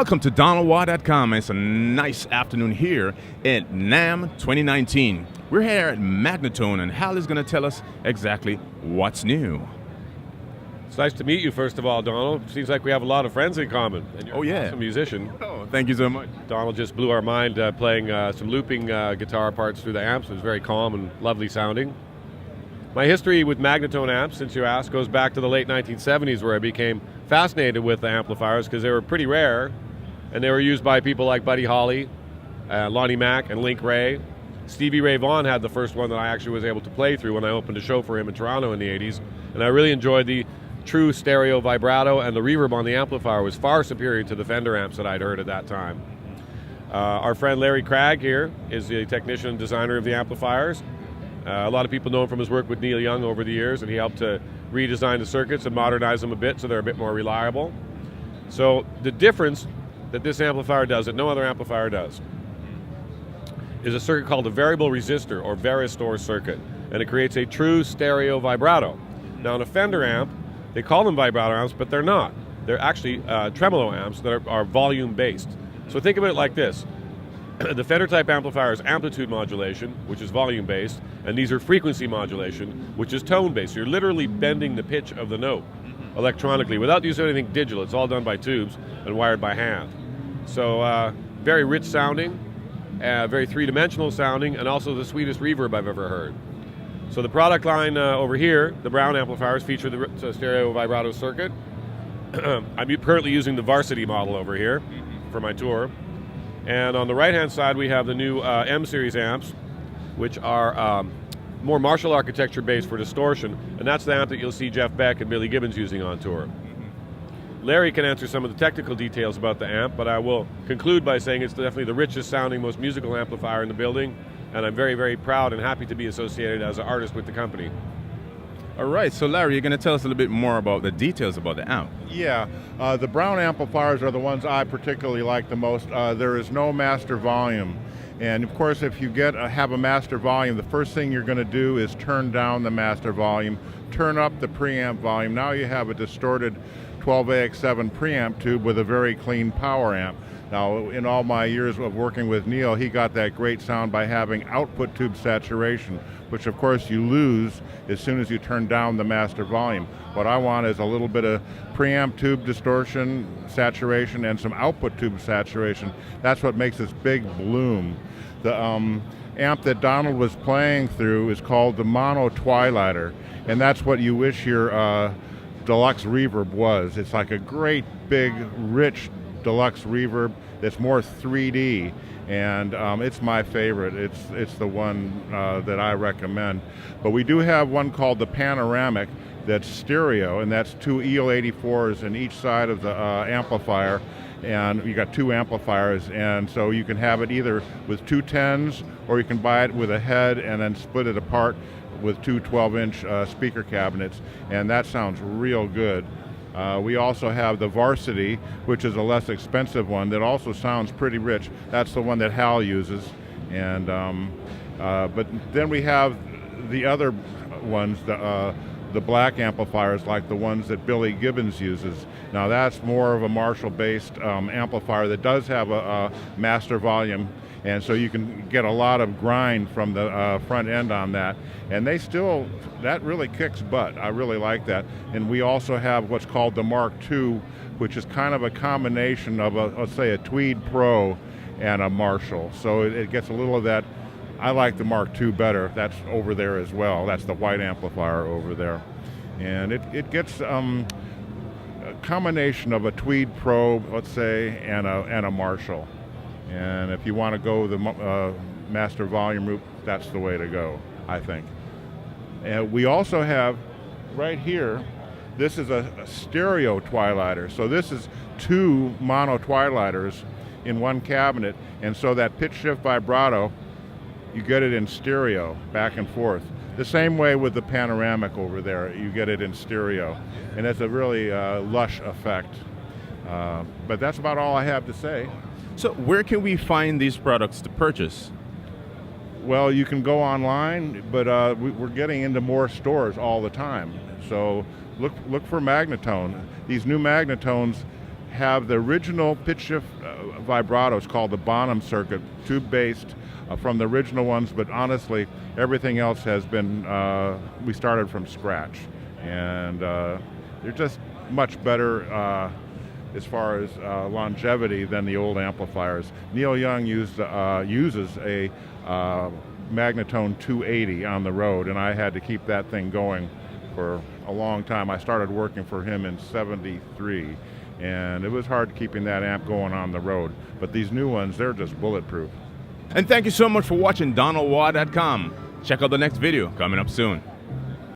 Welcome to DonaldWaugh.com. It's a nice afternoon here at NAMM 2019. We're here at Magnatone, and Hal is going to tell us exactly what's new. It's nice to meet you, first of all, Donald. Seems like we have a lot of friends in common. And you're an awesome musician. Oh, thank you so much. Donald just blew our mind playing some looping guitar parts through the amps. It was very calm and lovely sounding. My history with Magnatone amps, since you asked, goes back to the late 1970s, where I became fascinated with the amplifiers because they were pretty rare, and they were used by people like Buddy Holly, Lonnie Mack, and Link Ray. Stevie Ray Vaughan had the first one that I actually was able to play through when I opened a show for him in Toronto in the 80s, and I really enjoyed the true stereo vibrato, and the reverb on the amplifier was far superior to the Fender amps that I'd heard at that time. Our friend Larry Craig here is the technician and designer of the amplifiers. A lot of people know him from his work with Neil Young over the years, and he helped to redesign the circuits and modernize them a bit so they're a bit more reliable. So the difference that this amplifier does that no other amplifier does is a circuit called a variable resistor, or varistor circuit, and it creates a true stereo vibrato. Now in a Fender amp, they call them vibrato amps, but they're not. They're actually tremolo amps that are volume based. So think of it like this. The Fender type amplifier is amplitude modulation, which is volume based, and these are frequency modulation, which is tone based. You're literally bending the pitch of the note electronically without using anything digital. It's all done by tubes and wired by hand. So very rich sounding, very three-dimensional sounding, and also the sweetest reverb I've ever heard. So the product line over here, the brown amplifiers, feature the stereo vibrato circuit. I'm currently using the Varsity model over here for my tour. And on the right-hand side, we have the new M-Series amps, which are more Marshall architecture based for distortion, and that's the amp that you'll see Jeff Beck and Billy Gibbons using on tour. Larry can answer some of the technical details about the amp, but I will conclude by saying it's definitely the richest sounding, most musical amplifier in the building, and I'm very, very proud and happy to be associated as an artist with the company. All right, so Larry, you're going to tell us a little bit more about the details about the amp. Yeah, the brown amplifiers are the ones I particularly like the most. There is no master volume. And of course, if you have a master volume, the first thing you're going to do is turn down the master volume, turn up the preamp volume. Now you have a distorted 12AX7 preamp tube with a very clean power amp. Now, in all my years of working with Neil, he got that great sound by having output tube saturation, which of course you lose as soon as you turn down the master volume. What I want is a little bit of preamp tube distortion, saturation, and some output tube saturation. That's what makes this big bloom. The amp that Donald was playing through is called the Mono Twilighter, and that's what you wish your deluxe reverb was. It's like a great, big, rich deluxe reverb that's more 3D, and it's my favorite. It's the one that I recommend. But we do have one called the Panoramic that's stereo, and that's two EL84s in each side of the amplifier, and you got two amplifiers, and so you can have it either with two 10s, or you can buy it with a head and then split it apart with two 12-inch speaker cabinets, and that sounds real good. We also have the Varsity, which is a less expensive one that also sounds pretty rich. That's the one that Hal uses. And but then we have the other ones, the black amplifiers, like the ones that Billy Gibbons uses. Now that's more of a Marshall-based amplifier that does have a master volume, and so you can get a lot of grind from the front end on that. And that really kicks butt. I really like that. And we also have what's called the Mark II, which is kind of a combination of let's say a Tweed Pro and a Marshall. So it gets a little of that. I like the Mark II better. That's over there as well. That's the white amplifier over there. And it gets a combination of a Tweed Pro, let's say, and a Marshall. And if you want to go the master volume route, that's the way to go, I think. And we also have, right here, this is a stereo Twilighter. So this is two mono Twilighters in one cabinet, and so that pitch shift vibrato, you get it in stereo, back and forth. The same way with the Panoramic over there, you get it in stereo. And it's a really lush effect. But that's about all I have to say. So where can we find these products to purchase? Well, you can go online, but we're getting into more stores all the time. So look for Magnatone. These new Magnatones have the original pitch shift vibratos called the Bonham circuit, tube-based from the original ones, but honestly, everything else has been, we started from scratch. And they're just much better as far as longevity than the old amplifiers. Neil Young uses a Magnatone 280 on the road, and I had to keep that thing going for a long time. I started working for him in '73, and it was hard keeping that amp going on the road. But these new ones, they're just bulletproof. And thank you so much for watching DonaldWaugh.com. Check out the next video coming up soon.